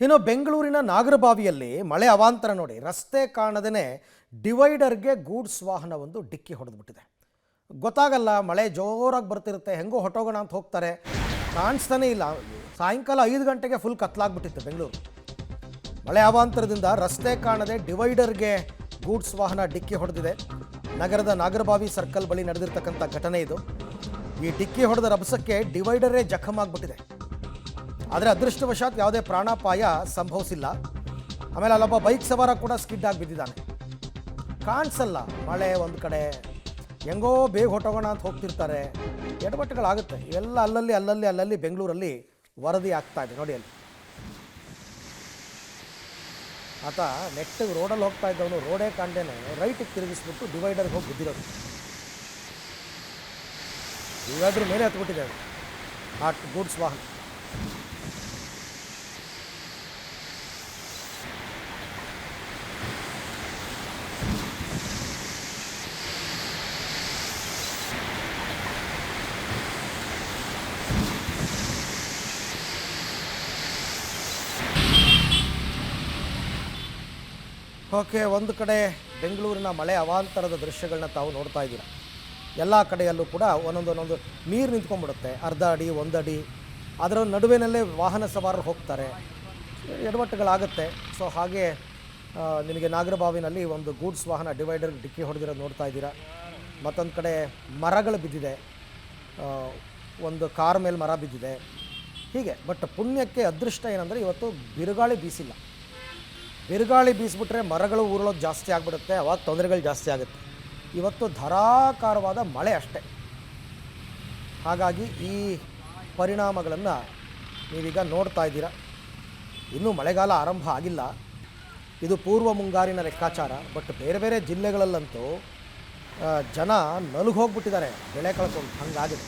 ಇನ್ನು ಬೆಂಗಳೂರಿನ ನಾಗರಬಾವಿಯಲ್ಲಿ ಮಳೆ ಅವಾಂತರ ನೋಡಿ ರಸ್ತೆ ಕಾಣದೇ ಡಿವೈಡರ್ಗೆ ಗೂಡ್ಸ್ ವಾಹನವೊಂದು ಡಿಕ್ಕಿ ಹೊಡೆದ್ಬಿಟ್ಟಿದೆ. ಗೊತ್ತಾಗಲ್ಲ, ಮಳೆ ಜೋರಾಗಿ ಬರ್ತಿರುತ್ತೆ, ಹೆಂಗೋ ಹೊಟ್ಟೋಗೋಣ ಅಂತ ಹೋಗ್ತಾರೆ, ಕಾಣಿಸ್ತಾನೇ ಇಲ್ಲ. ಸಾಯಂಕಾಲ 5 ಗಂಟೆಗೆ ಫುಲ್ ಕತ್ಲಾಗ್ಬಿಟ್ಟಿತ್ತು ಬೆಂಗಳೂರು. ಮಳೆ ಅವಾಂತರದಿಂದ ರಸ್ತೆ ಕಾಣದೆ ಡಿವೈಡರ್ಗೆ ಗೂಡ್ಸ್ ವಾಹನ ಡಿಕ್ಕಿ ಹೊಡೆದಿದೆ. ನಗರದ ನಾಗರಬಾವಿ ಸರ್ಕಲ್ ಬಳಿ ನಡೆದಿರ್ತಕ್ಕಂಥ ಘಟನೆ ಇದು. ಈ ಡಿಕ್ಕಿ ಹೊಡೆದ ರಭಸಕ್ಕೆ ಡಿವೈಡರೇ ಜಖಮಾಗ್ಬಿಟ್ಟಿದೆ. ಆದರೆ ಅದೃಷ್ಟವಶಾತ್ ಯಾವುದೇ ಪ್ರಾಣಾಪಾಯ ಸಂಭವಿಸಿಲ್ಲ. ಆಮೇಲೆ ಅಲ್ಲೊಬ್ಬ ಬೈಕ್ ಸವಾರ ಕೂಡ ಸ್ಕಿಡ್ ಆಗಿ ಬಿದ್ದಿದ್ದಾನೆ. ಕಾಣಿಸಲ್ಲ, ಮಳೆ ಒಂದು ಕಡೆ, ಹೆಂಗೋ ಬೇಗ ಹೊಟ್ಟೋಗೋಣ ಅಂತ ಹೋಗ್ತಿರ್ತಾರೆ, ಎಡವಟ್ಟುಗಳಾಗುತ್ತೆ. ಇವೆಲ್ಲ ಅಲ್ಲಲ್ಲಿ ಬೆಂಗಳೂರಲ್ಲಿ ವರದಿ ಆಗ್ತಾ ಇದೆ. ನೋಡಿ, ಅಲ್ಲಿ ಆತ ನೆಟ್ಟಿಗೆ ರೋಡಲ್ಲಿ ಹೋಗ್ತಾ ಇದ್ದವನು ರೋಡೇ ಕಾಣ್ದೇನೆ ರೈಟಿಗೆ ತಿರುಗಿಸ್ಬಿಟ್ಟು ಡಿವೈಡರ್ಗೆ ಹೋಗಿ ಬಿದ್ದಿರೋದು. ಡಿವೈಡರ್ ಮೇಲೆ ಹತ್ಬಿಟ್ಟಿದೆ ಆ ಗೂಡ್ಸ್ ವಾಹನ. ಓಕೆ, ಒಂದು ಕಡೆ ಬೆಂಗಳೂರಿನ ಮಳೆ ಅವಾಂತರದ ದೃಶ್ಯಗಳನ್ನ ತಾವು ನೋಡ್ತಾ ಇದ್ದೀರ. ಎಲ್ಲ ಕಡೆಯಲ್ಲೂ ಕೂಡ ಒಂದೊಂದು ನೀರು ನಿಂತ್ಕೊಂಡ್ಬಿಡುತ್ತೆ, ಅರ್ಧ ಅಡಿ 1 ಅಡಿ. ಅದರ ನಡುವಿನಲ್ಲೇ ವಾಹನ ಸವಾರರು ಹೋಗ್ತಾರೆ, ಎಡವಟ್ಟುಗಳಾಗುತ್ತೆ. ಸೊ ಹಾಗೆ ನಿಮಗೆ ನಾಗರಬಾವಿನಲ್ಲಿ ಒಂದು ಗೂಡ್ಸ್ ವಾಹನ ಡಿವೈಡರ್ಗೆ ಡಿಕ್ಕಿ ಹೊಡೆದಿರೋದು ನೋಡ್ತಾ ಇದ್ದೀರಾ. ಮತ್ತೊಂದು ಕಡೆ ಮರಗಳು ಬಿದ್ದಿದೆ, ಒಂದು ಕಾರ್ ಮೇಲೆ ಮರ ಬಿದ್ದಿದೆ, ಹೀಗೆ. ಬಟ್ ಪುಣ್ಯಕ್ಕೆ ಅದೃಷ್ಟ ಏನಂದರೆ ಇವತ್ತು ಬಿರುಗಾಳಿ ಬೀಸಿಲ್ಲ. ಬಿರುಗಾಳಿ ಬೀಸಿಬಿಟ್ರೆ ಮರಗಳು ಉರುಳೋದು ಜಾಸ್ತಿ ಆಗಿಬಿಡುತ್ತೆ, ಅವಾಗ ತೊಂದರೆಗಳು ಜಾಸ್ತಿ ಆಗುತ್ತೆ. ಇವತ್ತು ಧಾರಾಕಾರವಾದ ಮಳೆ ಅಷ್ಟೆ. ಹಾಗಾಗಿ ಈ ಪರಿಣಾಮಗಳನ್ನು ನೀವೀಗ ನೋಡ್ತಾ ಇದ್ದೀರಾ. ಇನ್ನೂ ಮಳೆಗಾಲ ಆರಂಭ ಆಗಿಲ್ಲ, ಇದು ಪೂರ್ವ ಮುಂಗಾರಿನ ಲೆಕ್ಕಾಚಾರ. ಬಟ್ ಬೇರೆ ಬೇರೆ ಜಿಲ್ಲೆಗಳಲ್ಲಂತೂ ಜನ ನಲುಗೋಗ್ಬಿಟ್ಟಿದ್ದಾರೆ, ಬೆಳೆ ಕಳ್ಕೊಂಡು. ಹಂಗಾಗಿದೆ.